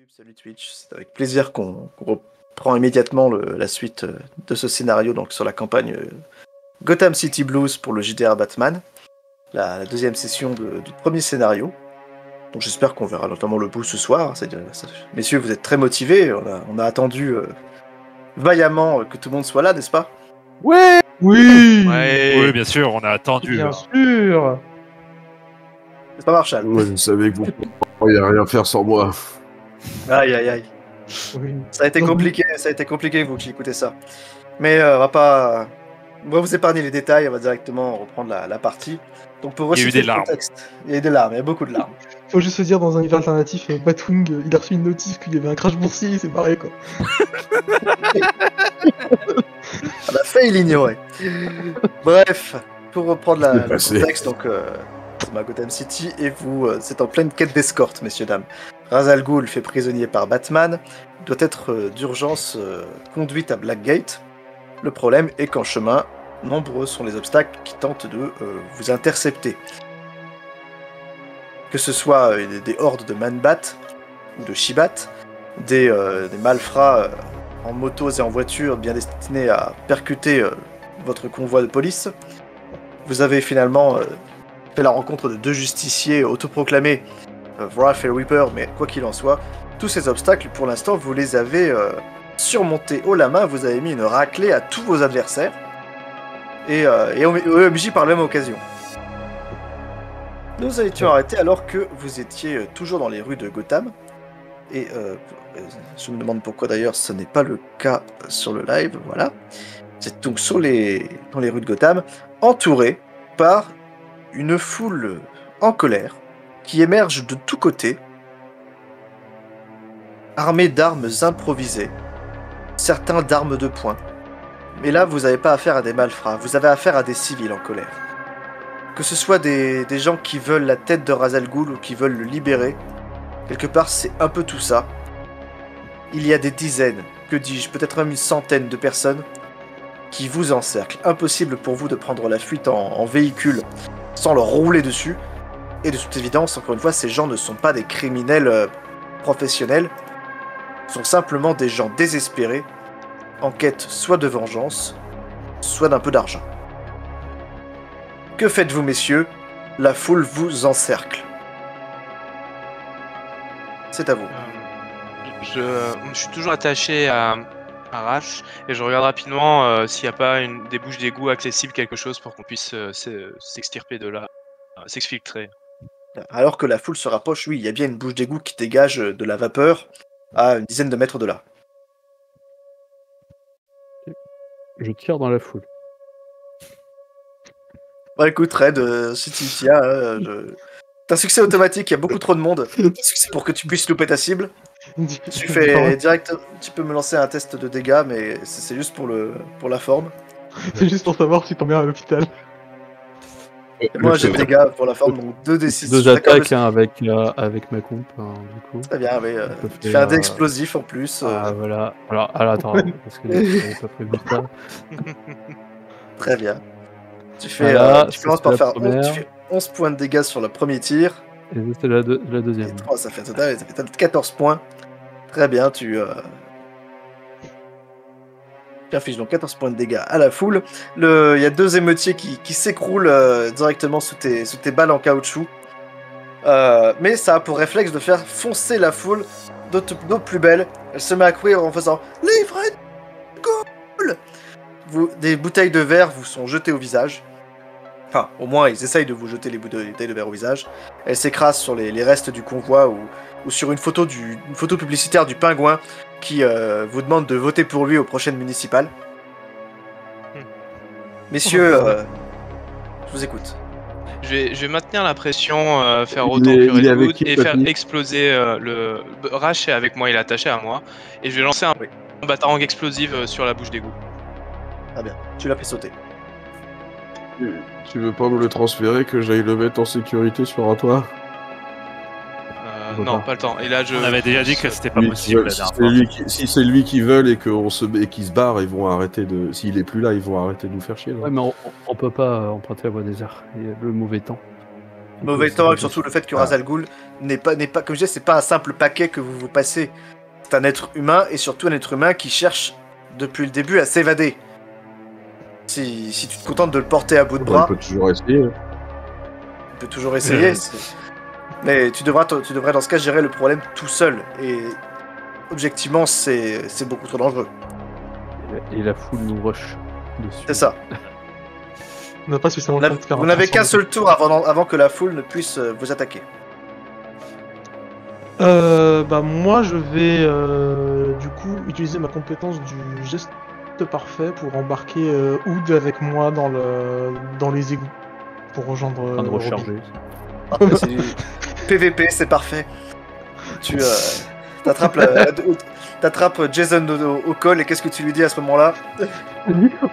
YouTube, salut Twitch. C'est avec plaisir qu'on reprend immédiatement la suite de ce scénario donc sur la campagne Gotham City Blues pour le JDR Batman, la deuxième session du premier scénario. Donc j'espère qu'on verra notamment le bout ce soir. Messieurs, vous êtes très motivés. On a attendu vaillamment que tout le monde soit là, n'est-ce pas? Ouais. Oui. Oui, bien sûr, on a attendu. Bien sûr. C'est pas Marshall. Moi, je savais que vous ne pourriez rien faire sans moi. Aïe, aïe, aïe. Oui. Ça a été compliqué, vous qui écoutez ça. Mais on va vous épargner les détails, on va directement reprendre la partie. Donc pour Il y a eu des larmes. Il y a eu des larmes, il y a beaucoup de larmes. Faut juste se dire, dans un univers alternatif, Batwing, il a reçu une notice qu'il y avait un crash boursier, il s'est barré, quoi. On a failli l'ignorer. Bref, pour reprendre le contexte, donc c'est ma Gotham City et vous êtes en pleine quête d'escorte, messieurs, dames. Ra's al Ghul, fait prisonnier par Batman, doit être d'urgence conduite à Blackgate. Le problème est qu'en chemin, nombreux sont les obstacles qui tentent de vous intercepter. Que ce soit des hordes de Man-Bat ou de She-Bat, des malfrats en motos et en voitures bien destinés à percuter votre convoi de police. Vous avez finalement fait la rencontre de deux justiciers autoproclamés, Wrath et Reaper, mais quoi qu'il en soit, tous ces obstacles, pour l'instant, vous les avez surmontés haut la main, vous avez mis une raclée à tous vos adversaires, et au MJ par la même occasion. Nous étions arrêtés alors que vous étiez toujours dans les rues de Gotham, et je me demande pourquoi d'ailleurs ce n'est pas le cas sur le live, voilà. Vous êtes donc dans les rues de Gotham, entouré par une foule en colère qui émerge de tous côtés, armée d'armes improvisées, certains d'armes de poing. Mais là, vous n'avez pas affaire à des malfrats, vous avez affaire à des civils en colère. Que ce soit des gens qui veulent la tête de Ra's al Ghul ou qui veulent le libérer, quelque part c'est un peu tout ça. Il y a des dizaines, que dis-je, peut-être même une centaine de personnes qui vous encerclent. Impossible pour vous de prendre la fuite en véhicule sans leur rouler dessus. Et de toute évidence, encore une fois, ces gens ne sont pas des criminels professionnels, sont simplement des gens désespérés, en quête soit de vengeance, soit d'un peu d'argent. Que faites-vous, messieurs? La foule vous encercle. C'est à vous. Je suis toujours attaché à Ra's et je regarde rapidement s'il n'y a pas des bouches d'égout accessibles, quelque chose pour qu'on puisse s'extirper de là, s'exfiltrer. Alors que la foule se rapproche, oui, il y a bien une bouche d'égout qui dégage de la vapeur à une dizaine de mètres de là. Je tire dans la foule. Bon, écoute, Red, si tu y tiens, t'as un succès automatique, il y a beaucoup trop de monde. C'est pour que tu puisses louper ta cible. Tu fais direct, tu peux me lancer un test de dégâts, mais c'est juste pour la forme. C'est juste pour savoir si t'en viens à l'hôpital. Et moi j'ai des dégâts pour la forme, donc 2d6. Deux attaques avec ma comp, du coup. Très bien, mais tu fais un dé explosif en plus. Ah voilà, alors attends, parce que j'avais pas prévu ça. Très bien. Tu commences par faire 11 points de dégâts sur le premier tir. Et c'est la deuxième. Et 3, ça fait 14 points. Très bien, tu infliges donc 14 points de dégâts à la foule. Il y a deux émeutiers qui s'écroulent directement sous tes balles en caoutchouc. Mais ça a pour réflexe de faire foncer la foule d'autres plus belle. Elle se met à courir en faisant « Livrez de Ghul !» Des bouteilles de verre vous sont jetées au visage. Enfin, au moins, ils essayent de vous jeter les bouteilles de verre au visage. Elles s'écrasent sur les restes du convoi ou sur une photo publicitaire du pingouin qui vous demande de voter pour lui aux prochaines municipales. Messieurs, je vous écoute. Je vais maintenir la pression, faire autant que Red Hood et faire exploser le... Ra's est avec moi, il est attaché à moi. Et je vais lancer un batarang explosif sur la bouche d'égout. Très bien, tu l'as fait sauter. Tu veux pas me le transférer, que j'aille le mettre en sécurité sur un toit? Non, pas le temps. Et là, On avait déjà dit que c'était pas possible la dernière fois. Si c'est lui qui veulent et qu'il se barre, ils vont arrêter de. S'il est plus là, ils vont arrêter de nous faire chier. Là. Ouais, mais on peut pas emprunter la voie des airs. Il y a le mauvais temps. Mauvais temps, et surtout le fait que Ra's al Ghul n'est pas, comme je disais, c'est pas un simple paquet que vous vous passez. C'est un être humain, et surtout un être humain qui cherche depuis le début à s'évader. Si tu te contentes de le porter à bout de bras... On peut toujours essayer. On peut toujours essayer, mais tu devrais dans ce cas gérer le problème tout seul, et objectivement c'est beaucoup trop dangereux. Et la foule nous rush dessus. C'est ça. On n'a pas spécialement le temps de faire Vous un n'avez tour qu'un sur seul tour avant que la foule ne puisse vous attaquer. Moi je vais du coup utiliser ma compétence du geste parfait pour embarquer Oud avec moi dans les égouts pour rejoindre En train de Robbie. recharger. PVP, c'est parfait. Tu t'attrapes Jason au col et qu'est-ce que tu lui dis à ce moment-là?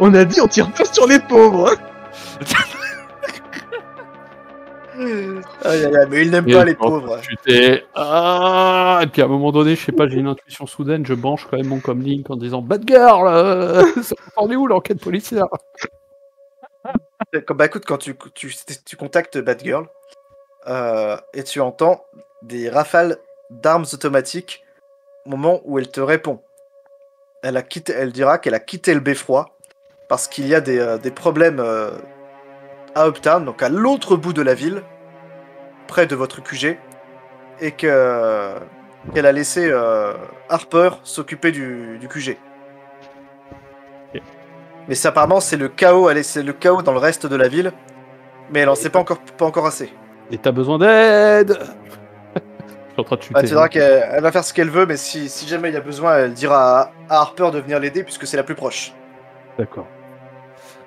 On a dit on tire pas sur les pauvres. Aïe, aïe, aïe, mais il n'aime pas les pauvres. Et puis à un moment donné, je sais pas, j'ai une intuition soudaine, je branche quand même mon comlink en disant Bad Girl, ça en est où l'enquête policière? Bah écoute, quand tu contactes Batgirl et tu entends des rafales d'armes automatiques au moment où elle te répond. Elle dira qu'elle a quitté le beffroi parce qu'il y a des problèmes à Uptown, donc à l'autre bout de la ville, près de votre QG, et qu'elle a laissé Harper s'occuper du QG. Okay. Mais ça, apparemment, c'est le chaos. C'est le chaos dans le reste de la ville, mais elle en sait pas encore assez. Et t'as besoin d'aide. Je suis en train de chuter. Tu diras qu'elle va faire ce qu'elle veut, mais si jamais il y a besoin, elle dira à Harper de venir l'aider puisque c'est la plus proche. D'accord.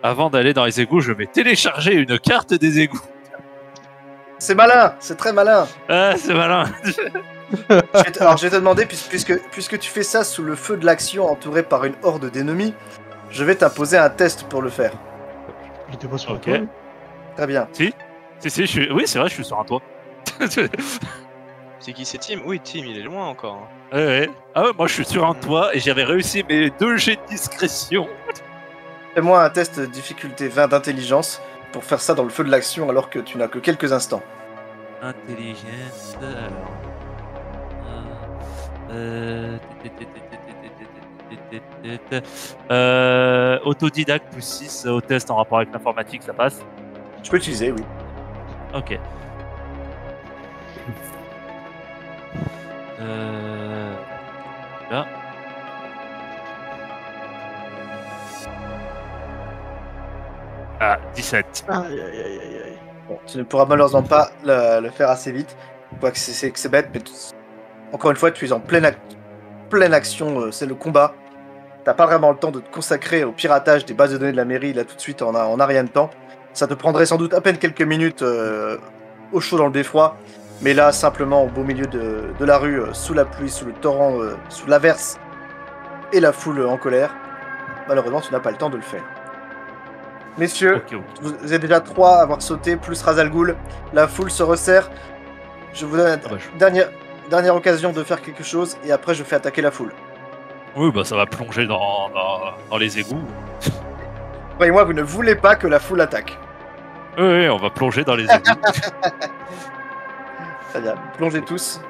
Avant d'aller dans les égouts, je vais télécharger une carte des égouts. C'est malin, c'est très malin. Ah, c'est malin. Alors je vais te demander, puisque tu fais ça sous le feu de l'action entouré par une horde d'ennemis, je vais t'imposer un test pour le faire. J'étais pas sur Ok. le toit. Très bien. Si, oui, c'est vrai, je suis sur un toit. C'est qui, c'est Tim? Oui, Tim, il est loin encore. Ouais. Ah ouais, moi je suis sur un toit et j'avais réussi mes 2 jets de discrétion. Fais-moi un test de difficulté 20 d'intelligence pour faire ça dans le feu de l'action alors que tu n'as que quelques instants. Intelligence. Autodidacte plus 6 au test en rapport avec l'informatique, ça passe. Tu peux utiliser, oui. Ok. Là. Ah, 17. Aïe aïe aïe aïe aïe. Bon, tu ne pourras malheureusement pas le faire assez vite. Quoique c'est bête, mais encore une fois, tu es en pleine action, c'est le combat. T'as pas vraiment le temps de te consacrer au piratage des bases de données de la mairie là tout de suite en a rien de temps. Ça te prendrait sans doute à peine quelques minutes au chaud dans le beffroi. Mais là, simplement au beau milieu de la rue, sous la pluie, sous le torrent, sous l'averse et la foule en colère, malheureusement, tu n'as pas le temps de le faire. Messieurs, Ok. vous êtes déjà 3 à avoir sauté, plus Ra's al Ghul. La foule se resserre. Je vous donne une dernière occasion de faire quelque chose, et après je fais attaquer la foule. Oui, bah ça va plonger dans les égouts. Croyez-moi, vous ne voulez pas que la foule attaque. Oui, on va plonger dans les égouts. Très bien, plongez tous.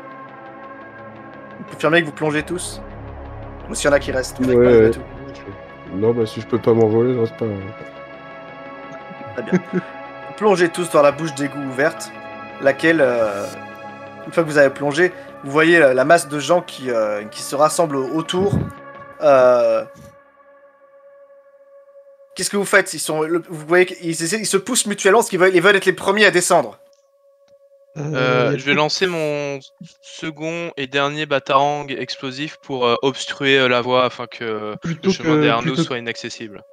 Vous confirmez que vous plongez tous? Ou s'il y en a qui restent? Ouais. Tout. Non, bah si je peux pas m'envoler, je reste pas. Très bien. Plongez tous dans la bouche d'égout ouverte, laquelle, une fois que vous avez plongé, vous voyez la masse de gens qui se rassemblent autour. Qu'est-ce que vous faites? Vous voyez qu'ils se poussent mutuellement parce qu'ils veulent être les premiers à descendre. Je vais lancer mon second et dernier batarang explosif pour obstruer la voie afin que le chemin derrière nous soit inaccessible.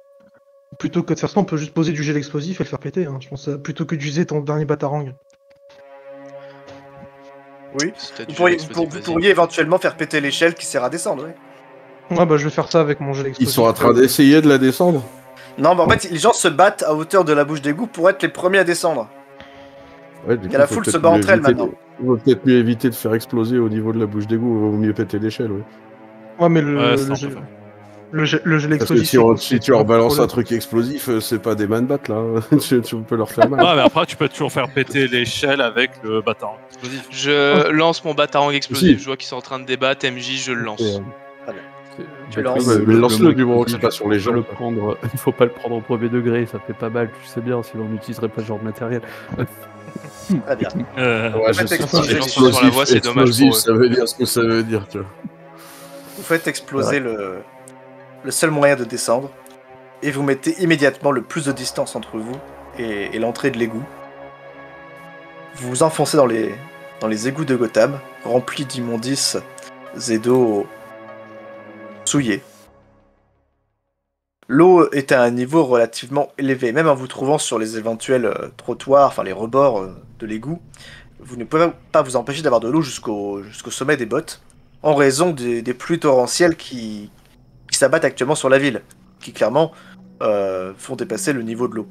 Plutôt que de faire ça, on peut juste poser du gel explosif et le faire péter. Hein. Je pense plutôt que d'user ton dernier batarang. Oui. Vous pourriez éventuellement faire péter l'échelle qui sert à descendre. Oui. Ouais, bah je vais faire ça avec mon gel explosif. Ils sont en train d'essayer de la descendre. Non, mais en fait, les gens se battent à hauteur de la bouche d'égout pour être les premiers à descendre. Ouais, du coup, la foule se bat entre elles maintenant. Il vaut peut-être mieux éviter de faire exploser au niveau de la bouche d'égout, il vaut mieux péter l'échelle, ouais. Ouais, mais Le jet Parce que explosif. si tu leur balances un truc explosif, c'est pas des man-bat là. Tu peux leur faire mal. Ouais, mais après, tu peux toujours faire péter l'échelle avec le bâton explosif. Je lance mon batarang explosif. Si. Je vois qu'ils sont en train de débattre. MJ, je le lance. Tu lances. Ouais, mais lance-le du moment que que c'est pas sur les gens. Il faut pas le prendre au premier degré, ça fait pas mal, tu sais bien, sinon on n'utiliserait pas ce genre de matériel. Très bien. Ouais, je faites sais exploser pas, les gens sur la voie, c'est dommage explosif, pour eux. ça veut dire ce que ça veut dire, tu vois. Vous faites exploser le seul moyen de descendre et vous mettez immédiatement le plus de distance entre vous et l'entrée de l'égout. Vous vous enfoncez dans les égouts de Gotham, remplis d'immondices et d'eau souillée. L'eau est à un niveau relativement élevé, même en vous trouvant sur les éventuels trottoirs, enfin les rebords de l'égout, vous ne pouvez pas vous empêcher d'avoir de l'eau jusqu'au sommet des bottes, en raison des pluies torrentielles qui s'abattent actuellement sur la ville, qui clairement font dépasser le niveau de l'eau.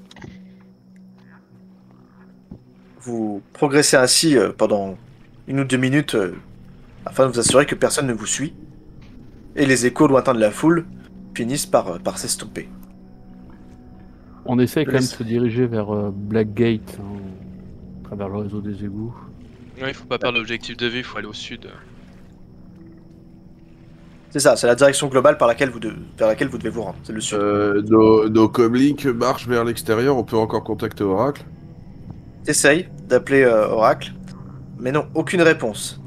Vous progressez ainsi pendant 1 ou 2 minutes afin de vous assurer que personne ne vous suit, et les échos lointains de la foule finissent par s'estomper. On essaie quand même de Laisse. se diriger vers Blackgate, hein, à travers le réseau des égouts. Ouais, il faut pas perdre l'objectif de vue. Il faut aller au sud. C'est ça, c'est la direction globale vers laquelle vous devez vous rendre, c'est le sud. Nos comlinks marchent vers l'extérieur, on peut encore contacter Oracle. T'essayes d'appeler Oracle, mais non, aucune réponse.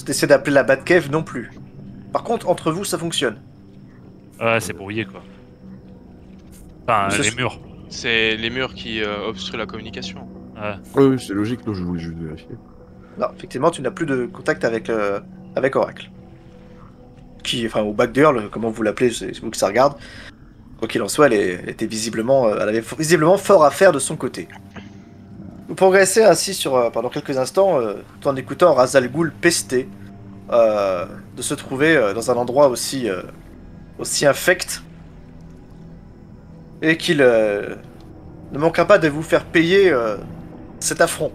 T'essaies d'appeler la Batcave non plus. Par contre, entre vous, ça fonctionne. Ouais, c'est brouillé, quoi. Enfin, Ce- les murs. C'est les murs qui obstruent la communication. Ouais. Oui, c'est logique, non, je voulais juste vérifier. Non, effectivement, tu n'as plus de contact avec Oracle. Enfin, ou Batgirl, comment vous l'appelez, c'est vous que ça regarde. Quoi qu'il en soit, elle avait visiblement fort à faire de son côté. Vous progressez ainsi pendant quelques instants, tout en écoutant Ra's al Ghul pester de se trouver dans un endroit aussi infect, et qu'il ne manquera pas de vous faire payer cet affront.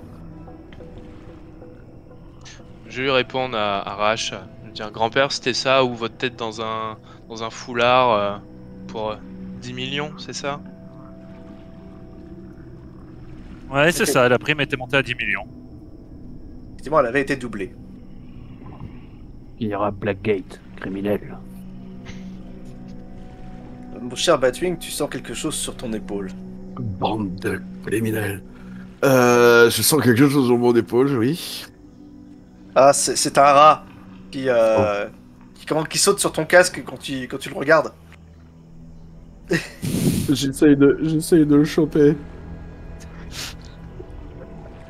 Je vais lui répondre à Rash. Je vais dire, grand-père, c'était ça, ou votre tête dans un foulard pour 10 millions, c'est ça? Ouais, c'est Ok. ça, la prime était montée à 10 millions. Effectivement, elle avait été doublée. Il y aura Blackgate, criminel. Mon cher Batwing, tu sens quelque chose sur ton épaule. Bande de criminels. Je sens quelque chose sur mon épaule, oui. Ah, c'est un rat qui saute sur ton casque quand tu le regardes. J'essaye de le choper.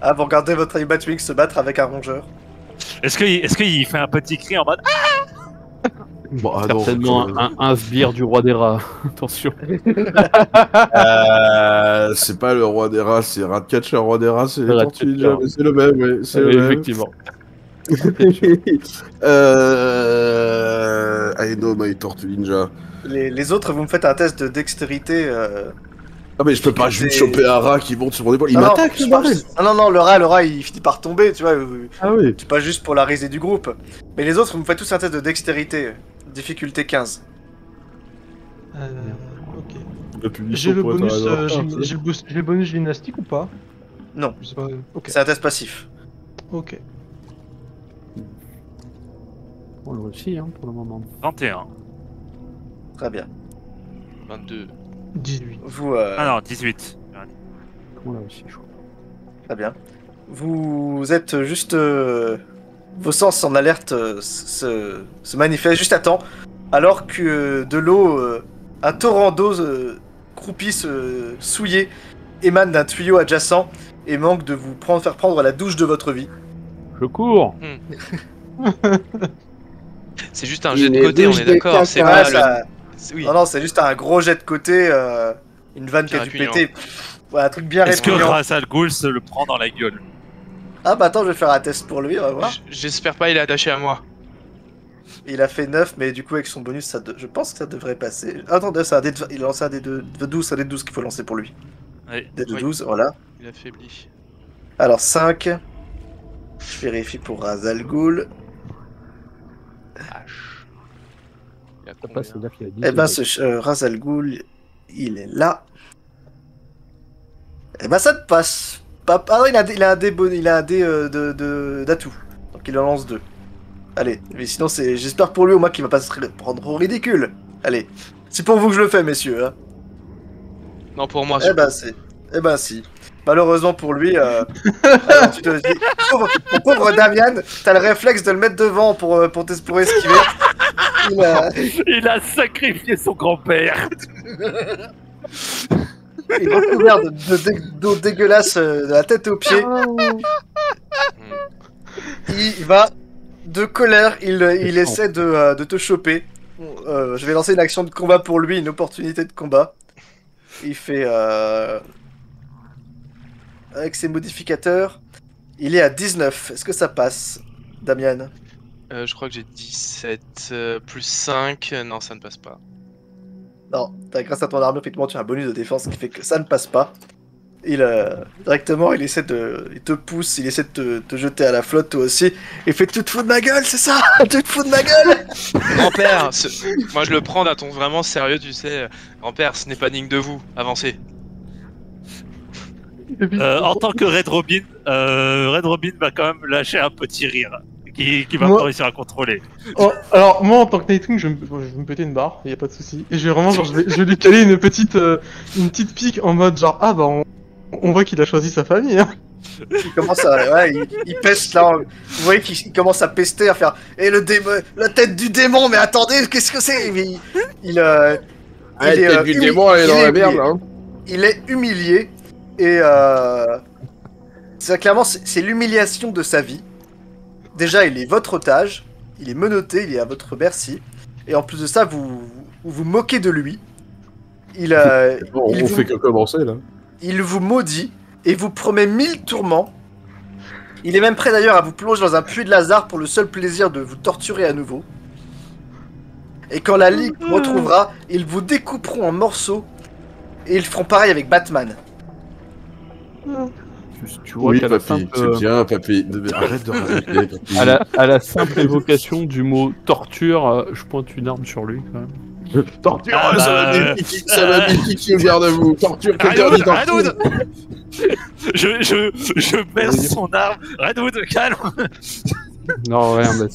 Ah, vous regardez votre ami Batwing se battre avec un rongeur. Est-ce qu'il fait un petit cri en mode Bon, ah non, Certainement un sbire du roi des rats. Attention. c'est pas le roi des rats, c'est Ratcatcher, roi des rats, c'est les Ratcatcher. tortues ninja, mais c'est le même, ouais, c'est le même. Effectivement. I know my tortue ninja. Les autres, vous me faites un test de dextérité. Ah mais je peux pas juste C'est- choper un rat qui monte sur mon épaule, il Non, m'attaque non, le bordel. non, le rat, il finit par tomber, tu vois. Ah oui. C'est pas juste pour la risée du groupe. Mais les autres, vous me faites tous un test de dextérité. Difficulté 15. Ok. La punition J'ai le pour être bonus, un rat. j'ai le bonus gymnastique ou pas? Non, Je sais pas. Ok. c'est un test passif. Ok. On le réussit hein, pour le moment. 21. Très bien. 22. 18. Vous, Ah non, 18. On l'a réussi, je crois. très bien. Vous êtes juste... vos sens en alerte se manifestent juste à temps, alors que de l'eau, un torrent d'eau croupi, souillé, émane d'un tuyau adjacent et manque de vous faire prendre la douche de votre vie. Je cours. C'est juste un jet de côté, on est d'accord. C'est Ouais, pas ça- le. Oui. Non, c'est juste un gros jet de côté, une vanne qui a dû Répugnant. péter. Ouais, un truc bien Est-ce que répugnant. Ra's al Ghul se le prend dans la gueule? Ah bah attends, je vais faire un test pour lui, on va voir. J'espère pas il est attaché à moi. Il a fait 9, mais du coup avec son bonus, je pense que ça devrait passer. Attends, c'est un dé il a lancé un dé de 12, c'est un dé de 12 qu'il faut lancer pour lui. Oui. Dé de Oui. 12, voilà. Il affaiblit. Alors 5. Je vérifie pour Ra's al Ghul. Il a Ça combien passe, c'est-à-dire qu'il a 10 Eh ben, de ce Ras Al Ghul, il est là. Eh ben, ça te passe. Ah non, il a un dé, il a un dé d'atout. Donc il en lance 2. Allez, mais sinon, j'espère pour lui au moins qu'il va pas se prendre au ridicule. Allez, c'est pour vous que je le fais, messieurs. Hein. Non, pour moi, Eh ben, eh ben, si. Malheureusement pour lui, alors, tu te dis, mon pauvre Damian, t'as le réflexe de le mettre devant pour esquiver. Il a sacrifié son grand-père. Il est recouvert d'eau dégueulasse de la tête aux pieds. Il va de colère, il essaie de te choper. Je vais lancer une action de combat pour lui, une opportunité de combat. Il fait avec ses modificateurs, il est à 19. Est-ce que ça passe, Damian? je crois que j'ai 17 plus 5. Non, ça ne passe pas. Non, grâce à ton armure, effectivement, tu as un bonus de défense qui fait que ça ne passe pas. Directement, il essaie il te pousse, il essaie de te jeter à la flotte, toi aussi. Il fait, tu te fous de ma gueule, c'est ça? Tu te fous de ma gueule? Grand-père, moi je le prends d'un ton vraiment sérieux, tu sais. Grand-père, ce n'est pas digne de vous. Avancez. En tant que Red Robin va quand même lâcher un petit rire qui va Moi- pas réussir à contrôler. Oh, alors, moi, en tant que Nightwing, je vais me péter une barre, y a pas de souci. Et je vais vraiment, genre, je vais lui caler une petite pique en mode, genre, ah bah, on voit qu'il a choisi sa famille, hein. Il commence à. Ouais, il peste là. Vous voyez qu'il commence à pester, à faire. Et la tête du démon, mais attendez, qu'est-ce que c'est? La tête du démon, elle est dans la merde, là. Hein. Il est humilié. Et clairement, c'est l'humiliation de sa vie. Déjà, il est votre otage. Il est menotté, il est à votre merci. Et en plus de ça, vous moquez de lui. On fait que commencer, là. Il vous maudit et vous promet 1000 tourments. Il est même prêt d'ailleurs à vous plonger dans un puits de Lazare pour le seul plaisir de vous torturer à nouveau. Et quand la Ligue vous retrouvera, ils vous découperont en morceaux et ils feront pareil avec Batman. Tu vois Oui, qu'à la papy, simple, c'est bien, papy. Arrête de raconter, papy. à la simple évocation du mot torture, je pointe une arme sur lui quand même. Torture, Ah, ça va bien, ça va bien, qui garde vous. Torture, quelqu'un dit torture. Redwood je baisse son arme. Redwood, calme. Non, rien, mais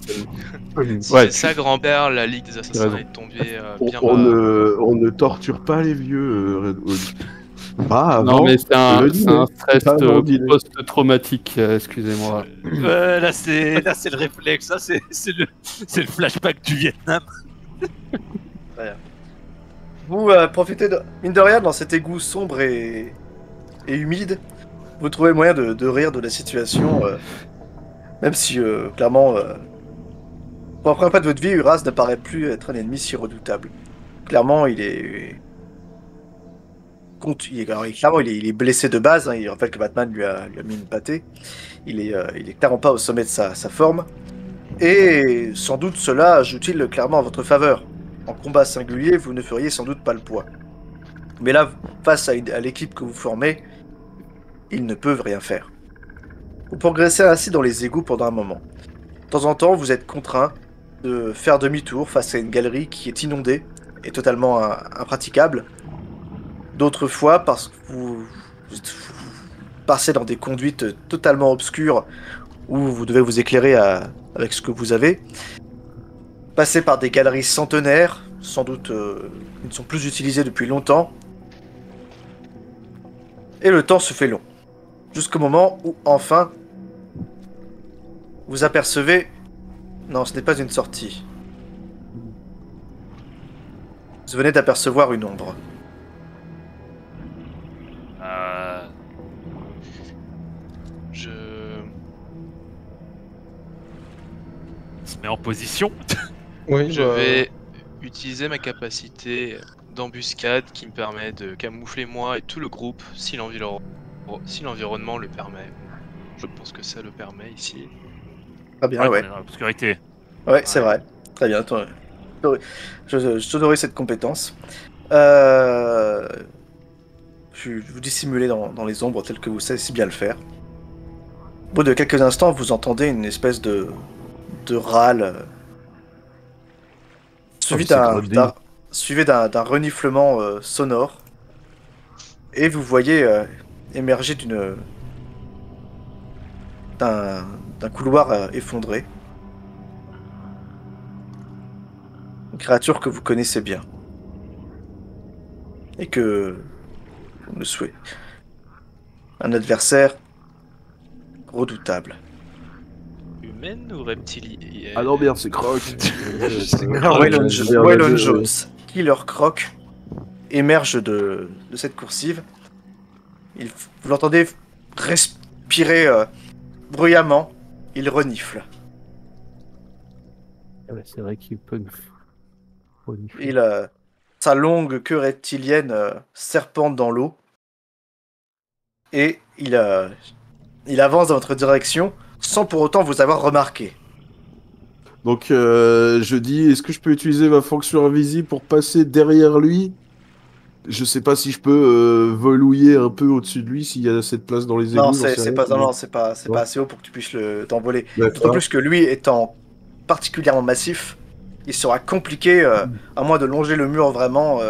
Si ouais, c'est ça, grand-père, la Ligue des raison. Assassins est tombée bien On bas. ne torture pas les vieux, Redwood. Pas avant. Non, mais c'est un stress Pas avant le dîner. post-traumatique, excusez-moi. Là c'est le réflexe. Ça c'est le flashback du Vietnam. Vous profitez mine de rien dans cet égout sombre et humide. Vous trouvez le moyen de rire de la situation. Même si clairement, pour la première fois de votre vie, Uras ne paraît plus être un ennemi si redoutable. Clairement, il est blessé de base. Hein. Il rappelle que Batman lui a mis une pâtée. Il est clairement pas au sommet de sa forme. Et sans doute cela ajoute-t-il clairement en votre faveur. En combat singulier, vous ne feriez sans doute pas le poids. Mais là, face à l'équipe que vous formez, ils ne peuvent rien faire. Vous progressez ainsi dans les égouts pendant un moment. De temps en temps, vous êtes contraint de faire demi-tour face à une galerie qui est inondée et totalement impraticable. D'autres fois, parce que vous passez dans des conduites totalement obscures où vous devez vous éclairer avec ce que vous avez. Passez par des galeries centenaires, sans doute qui ne sont plus utilisées depuis longtemps. Et le temps se fait long. Jusqu'au moment où, enfin, vous apercevez... Non, ce n'est pas une sortie. Vous venez d'apercevoir une ombre. Je... Il se met en position. Oui, Je vais utiliser ma capacité d'embuscade qui me permet de camoufler moi et tout le groupe si l'environnement le permet. Je pense que ça le permet ici. Très bien, ouais. Obscurité. Ouais, c'est vrai. Très bien. Je t'autorise cette compétence. Vous dissimulez dans les ombres telles que vous savez si bien le faire. Au bout de quelques instants, vous entendez une espèce de râle suivi c'est d'un grandi. suivi d'un reniflement sonore. Et vous voyez émerger d'un couloir effondré. Une créature que vous connaissez bien. Et que vous me souhaitez. Un adversaire redoutable. Humaine ou reptilienne? Ah non, merde, c'est Croc. Waylon Jones, Killer Croc, émerge de cette coursive. Vous l'entendez respirer bruyamment. Il renifle. Ah ouais, c'est vrai qu'il peut nous renifler. Sa longue queue reptilienne serpente dans l'eau. Et il avance dans votre direction sans pour autant vous avoir remarqué. Donc, je dis, est-ce que je peux utiliser ma fonction invisible pour passer derrière lui? Je sais pas si je peux volouiller un peu au-dessus de lui s'il y a cette place dans les égouts. Non, j'en sais c'est rien. pas, non, c'est pas Non. assez haut pour que tu puisses t'envoler. D'accord. D'autant plus que lui étant particulièrement massif, il sera compliqué, à moins de longer le mur vraiment.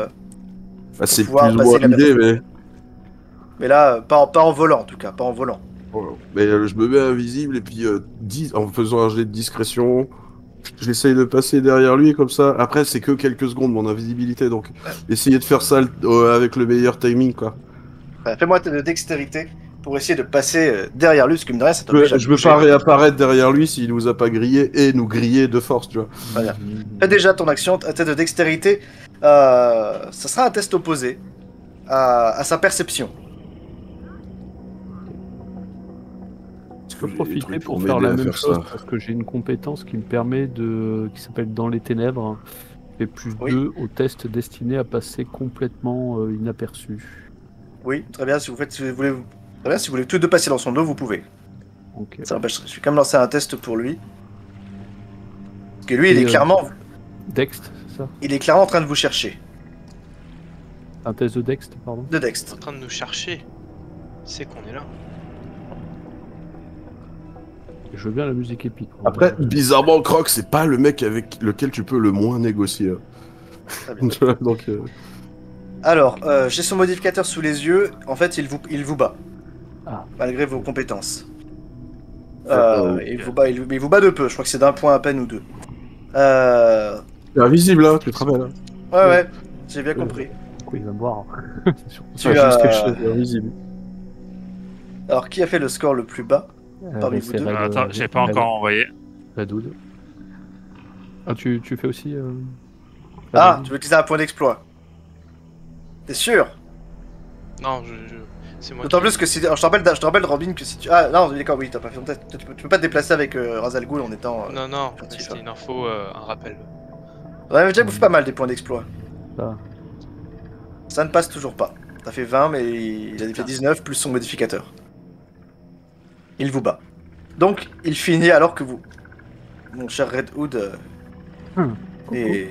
Ah, c'est plus pouvoir ou passer moins la l'idée, mais... Mais là, pas en volant en tout cas, pas en volant. Voilà. Mais je me mets invisible et puis en faisant un jet de discrétion, j'essaye de passer derrière lui comme ça. Après, c'est que quelques secondes mon invisibilité, donc essayer de faire ça avec le meilleur timing, quoi. Fais-moi de dextérité pour essayer de passer derrière lui, parce que mine de rien, ça t'oblige à Je veux bouger. pas réapparaître derrière lui s'il nous a pas grillé et nous griller de force, tu vois. Voilà. Fais déjà ton action, un test de dextérité. Ça sera un test opposé à sa perception. Je peux J'ai des profiter trucs pour pour faire m'aider la à même faire chose ça. parce que j'ai une compétence qui me permet qui s'appelle Dans les ténèbres. Fait plus Oui. 2 au test destiné à passer complètement inaperçu. Oui, très bien. Si vous voulez, très bien. Si vous voulez tous deux passer dans son dos, vous pouvez. Ok. Ça n'empêche, je vais quand même lancer un test pour lui. Parce que lui, il Et, est clairement, Dext, c'est ça? en train de vous chercher. Un test de Dext, pardon. De En Dext. train de nous chercher. C'est qu'on est là. Je veux bien la musique épique. Après, bizarrement, Croc, c'est pas le mec avec lequel tu peux le moins négocier. Très bien. Tu vois, donc, Alors, j'ai son modificateur sous les yeux. En fait, il vous bat. Ah. Malgré vos compétences. D'accord. Il vous bat de peu. Je crois que c'est d'un point à peine ou deux. t'es invisible, hein, tu te rappelles. Hein. Ouais, j'ai bien compris. Pourquoi il va me voir? C'est surtout Tu ça. Enfin, as- juste quelque chose d'invisible. Alors, qui a fait le score le plus bas parmi vous C'est deux. Attends, j'ai pas encore envoyé. Redoud. Ah, tu fais aussi Ah, Redoud tu veux utiliser un point d'exploit. T'es sûr? Non, c'est moi. D'autant qui- plus que si. Alors, je te rappelle, Robin, que si tu. Ah, non, d'accord, oui, t'as pas fait ton test. Tu peux pas te déplacer avec Razal Ghul en étant. Non, non, furtif, c'était hein. une info, un rappel. Ouais, mais déjà, vous fait pas mal des points d'exploit. Ça. Ça ne passe toujours pas. T'as fait 20, mais il a fait 19 plus son modificateur. Il vous bat. Donc, il finit alors que vous, mon cher Red Hood et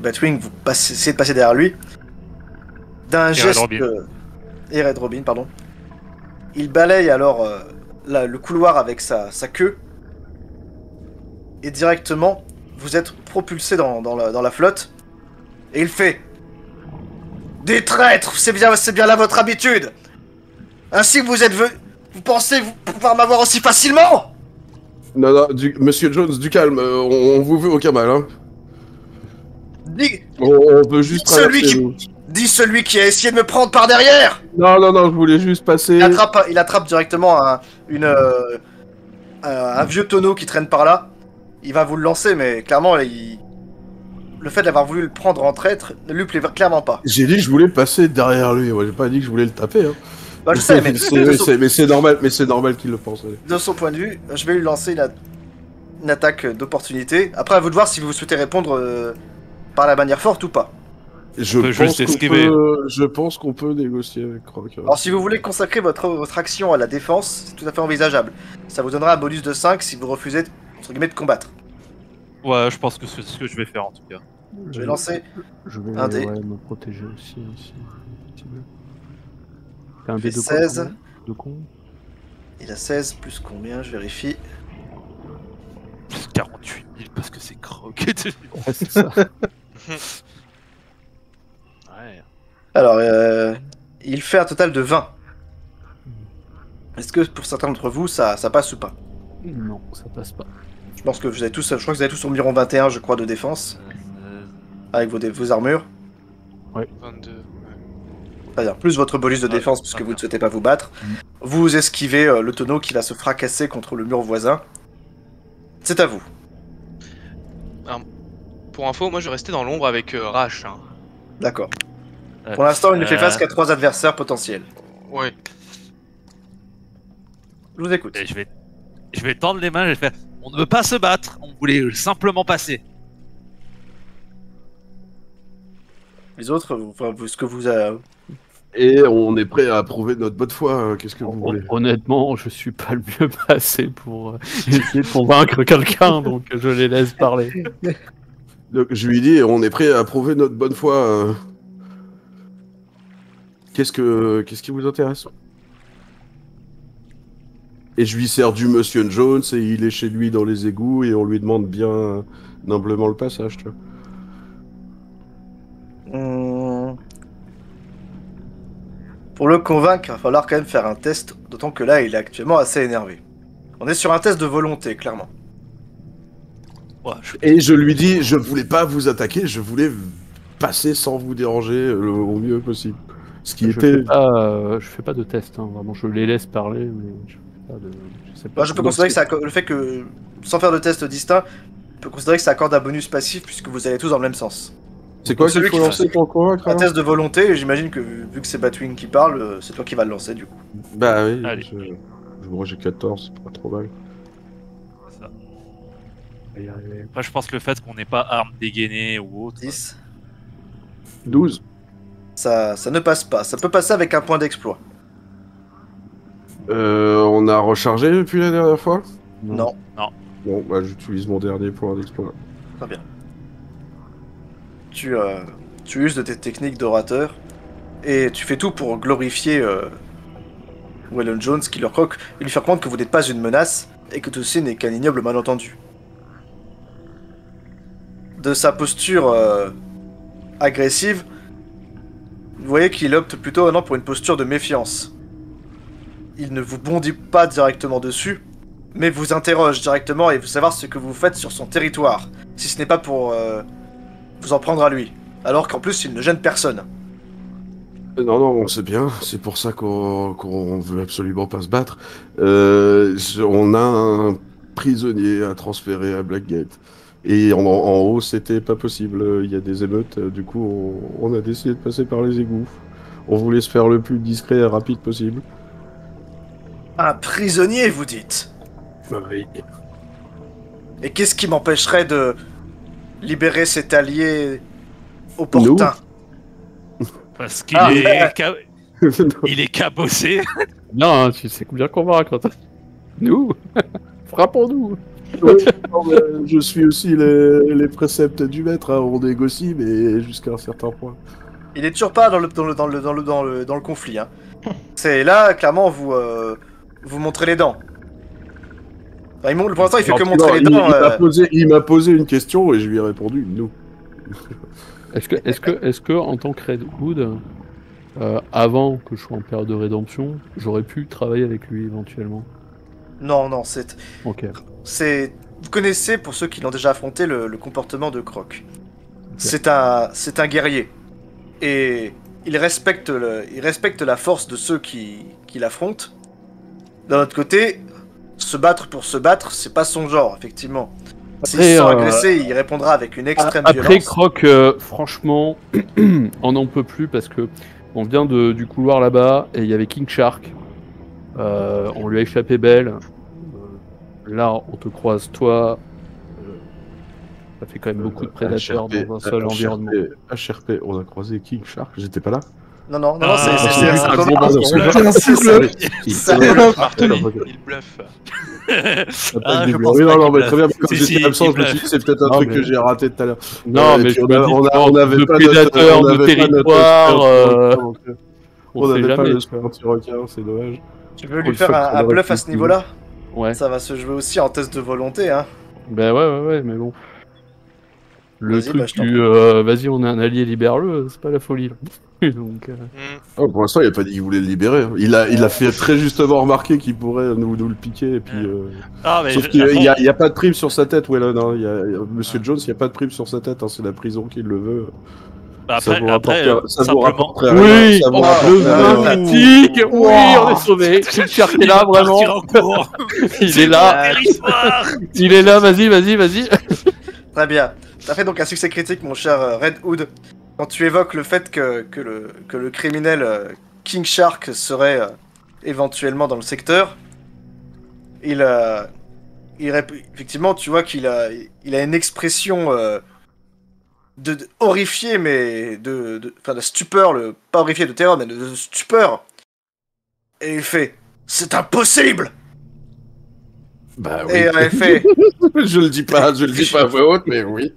Batwing, vous essayez de passer derrière lui. D'un Red geste. Robin. Et Red Robin, pardon. Il balaye alors le couloir avec sa queue. Et directement, vous êtes propulsé dans la flotte. Et il fait: des traîtres, c'est bien là votre habitude. Ainsi vous êtes venu. Vous pensez pouvoir m'avoir aussi facilement? Non, Monsieur Jones, du calme, on vous veut aucun mal, hein. Dis, On peut juste Celui traverser. qui- nous. dis celui qui a essayé de me prendre par derrière. Non, je voulais juste passer. Il attrape directement un vieux tonneau qui traîne par là. Il va vous le lancer, mais clairement, le fait d'avoir voulu le prendre en traître ne lui plaît clairement pas. J'ai dit que je voulais passer derrière lui, moi j'ai pas dit que je voulais le taper, hein. Bah, je sais, mais mais c'est normal qu'il le pense. Ouais. de son point de vue, je vais lui lancer une attaque d'opportunité. Après, à vous de voir si vous souhaitez répondre par la manière forte ou pas. Je peut juste esquiver. pense qu'on peut négocier avec Croc. Alors, si vous voulez consacrer votre action à la défense, c'est tout à fait envisageable. Ça vous donnera un bonus de 5 si vous refusez, entre guillemets, de combattre. Ouais, je pense que c'est ce que je vais faire en tout cas. Je vais lancer. Je vais un dé. me protéger aussi. Si tu veux. T'as un Fait dé de 16. quoi, de con? Il a 16 plus combien? Je vérifie. 48 000 parce que c'est croque. Ouais, c'est ça. Ouais. Alors, il fait un total de 20. Est-ce que pour certains d'entre vous, ça passe ou pas? Non, ça passe pas. Je pense que vous avez tous, je crois que vous avez tous environ 21, je crois, de défense, avec vos armures. 22. Très bien. Plus votre bonus de défense, puisque vous ne souhaitez pas vous battre. Vous esquivez le tonneau qui va se fracasser contre le mur voisin. C'est à vous. Pour info, moi je restais dans l'ombre avec Rash. Hein. D'accord. Pour l'instant, il ne fait face qu'à 3 adversaires potentiels. Ouais. Je vous écoute. Et je vais tendre les mains, je vais faire. On ne veut pas se battre, on voulait simplement passer. Les autres, ce que vous Et on est prêt à prouver notre bonne foi. Qu'est-ce que vous voulez? Honnêtement, je suis pas le mieux placé pour essayer de convaincre quelqu'un, donc je les laisse parler. Donc, je lui dis, on est prêt à prouver notre bonne foi. Qu'est-ce qui vous intéresse? Et je lui sers du Monsieur Jones et il est chez lui dans les égouts et on lui demande bien humblement le passage, tu vois. Pour le convaincre, il va falloir quand même faire un test, d'autant que là, il est actuellement assez énervé. On est sur un test de volonté, clairement. Ouais, Et je lui dis, je voulais pas vous attaquer, je voulais passer sans vous déranger au mieux possible. Ce qui était... je fais pas de test, hein, vraiment, je les laisse parler, mais je fais pas de... sais pas. Moi, je peux considérer que le fait que, sans faire de test distinct, je peux considérer que ça accorde un bonus passif puisque vous allez tous dans le même sens. C'est quoi celui qu'il faut qui lancer pour le convaincre? Un test de volonté, et j'imagine que vu que c'est Batwing qui parle, c'est toi qui vas le lancer du coup. Bah oui, Allez. moi j'ai 14, c'est pas trop mal. c'est ça. Après, je pense que le fait qu'on n'ait pas arme dégainée ou autre. 10. 12. Ça ne passe pas. Ça peut passer avec un point d'exploit. On a rechargé depuis la dernière fois? Non. Bon, bah j'utilise mon dernier point d'exploit. Très bien. Tu uses de tes techniques d'orateur et tu fais tout pour glorifier Waylon Jones, qui leur croque, et lui faire comprendre que vous n'êtes pas une menace et que tout ceci n'est qu'un ignoble malentendu. De sa posture agressive, vous voyez qu'il opte plutôt maintenant pour une posture de méfiance. Il ne vous bondit pas directement dessus, mais vous interroge directement et veut savoir ce que vous faites sur son territoire, si ce n'est pas pour vous en prendre à lui, alors qu'en plus il ne gêne personne. Non, on sait bien, c'est pour ça qu'on veut absolument pas se battre. On a un prisonnier à transférer à Blackgate. Et en haut, c'était pas possible, il y a des émeutes, du coup on a décidé de passer par les égouts. On voulait se faire le plus discret et rapide possible. Un prisonnier, vous dites? Oui. Et qu'est-ce qui m'empêcherait de libérer cet allié opportun? Parce qu'il il est cabossé. Non, hein, tu sais bien convaincre. Nous frappons-nous. Non, mais je suis aussi les préceptes du maître, hein, on négocie, mais jusqu'à un certain point. Il est toujours pas dans le conflit. Hein. C'est là, clairement, vous montrez les dents. Enfin, pour l'instant, il fait que montrer les dents. Il m'a posé une question et je lui ai répondu non. Est-ce que en tant que Redwood, avant que je sois en période de rédemption, j'aurais pu travailler avec lui éventuellement? Non, c'est... Ok. Vous connaissez, pour ceux qui l'ont déjà affronté, le comportement de Croc. C'est un guerrier. Et il respecte la force de ceux qui l'affrontent. D'un autre côté, se battre pour se battre, c'est pas son genre, effectivement. S'il se sent agressé, il répondra avec une extrême violence. Après Croc, franchement, on n'en peut plus parce que on vient du couloir là-bas et il y avait King Shark. On lui a échappé belle. Là, on te croise toi. Ça fait quand même beaucoup de prédateurs dans un seul environnement. HRP, on a croisé King Shark, j'étais pas là. Non, c'est ça un commence. Il bluffe. Oui, non, mais très bien, comme j'étais absent, je me suis dit, c'est peut-être un truc que j'ai raté tout à l'heure. Non, mais on avait pas prédateurs de territoire. On n'avait pas le sport anti-requin, c'est dommage. Tu veux lui faire un bluff à ce niveau-là? Ouais. Ça va se jouer aussi en test de volonté, hein. Ben ouais, mais bon. Le Vas-y, truc bah, je t'en du vas-y, on est un allié, libère-le, c'est pas la folie. Là. Donc, Oh, pour l'instant, il a pas dit qu'il voulait le libérer. Il a fait très justement remarquer qu'il pourrait nous le piquer. Et puis, Ah, mais sauf qu'il n'y a pas de prime sur sa tête, Wellon. Hein. Monsieur Jones, il n'y a pas de prime sur sa tête. Hein. C'est la prison qui le veut. bah, Ça après, vous simplement. rapporterait Oui, rien. Ça vous le rapporterait vin rien. mythique, oui, on est sauvé. King Shark est là, vraiment. Partir en cours. Il est là, Territoire. il est là, vas-y. Très bien. T'as fait donc un succès critique, mon cher Red Hood, quand tu évoques le fait que le criminel King Shark serait éventuellement dans le secteur. Effectivement, tu vois qu'il a une expression horrifiée, mais de stupeur, pas horrifiée de terreur, mais de stupeur. Et il fait « C'est impossible !» Bah oui. Et il fait je le dis pas à voix haute, mais oui.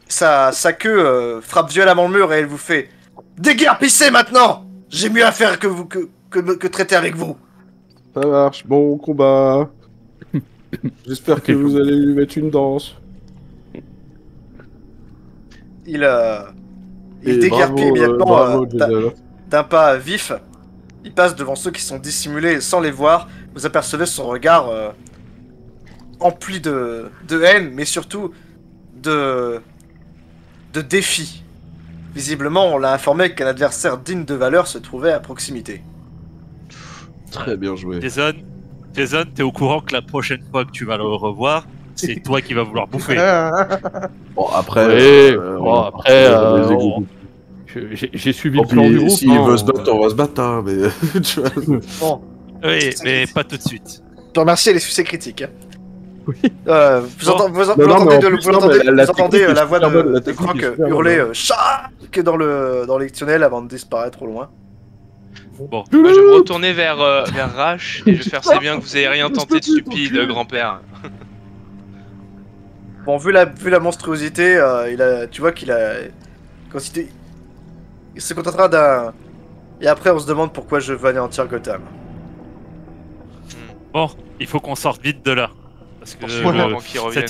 sa queue frappe violemment le mur et elle vous fait « Déguerpissez maintenant! J'ai mieux à faire que traiter avec vous !» Ça marche, bon combat. J'espère que vous allez lui mettre une danse. Il Et déguerpit immédiatement bravo, Jason. d'un pas vif. Il passe devant ceux qui sont dissimulés sans les voir. Vous apercevez son regard empli de haine, mais surtout de défi. Visiblement, on l'a informé qu'un adversaire digne de valeur se trouvait à proximité. Très bien joué. Jason, t'es au courant que la prochaine fois que tu vas le revoir, c'est toi qui vas vouloir bouffer. Bon, après... Ouais, les égouts. J'ai suivi Oh, le plan puis, du groupe. s'il hein. veut se battre, on va se battre, hein, mais... tu vois. Bon, Oui, mais pas tout de suite. je te remercie les succès critiques. Oui. Vous Bon. entendez, Non, non, mais en plus, vous non, entendez, mais la vous entendez technique est la voix super bonne, la de technique Croc est super hurler bonne. Shark dans le tunnel avant de disparaître au loin. Bon, Moi, je vais me retourner vers Rash et je vais faire c'est bien que vous ayez rien tenté de stupide, grand-père. Bon, vu la monstruosité, tu vois qu'il a... Il se contentera d'un... Et après, on se demande pourquoi je veux anéantir Gotham. bon, il faut qu'on sorte vite de là. Parce que Avant qu'il revienne.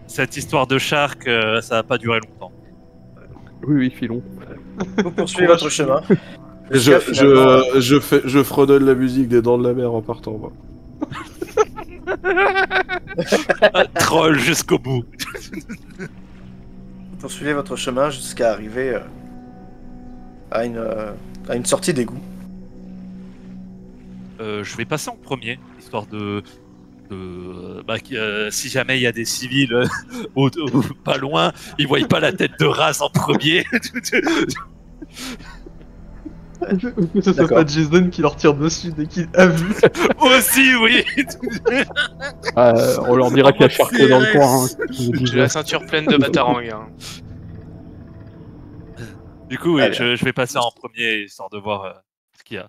cette histoire de Shark, ça va pas durer longtemps. Oui, filons. Vous poursuivez votre chemin. Je fredonne la musique des Dents de la Mer en partant, moi. Troll jusqu'au bout. Vous poursuivez votre chemin jusqu'à arriver à une sortie d'égout. Je vais passer en premier, histoire si jamais il y a des civils pas loin, ils voient pas la tête de race en premier. Que ce soit D'accord. pas Jason qui leur tire dessus dès qu'il a vu. Aussi, oui. On leur dira qu'il y a Shark dans le coin. Hein. J'ai la ceinture pleine de batarangs. Hein. Du coup, oui, Allez. je vais passer en premier, histoire de voir ce qu'il y a.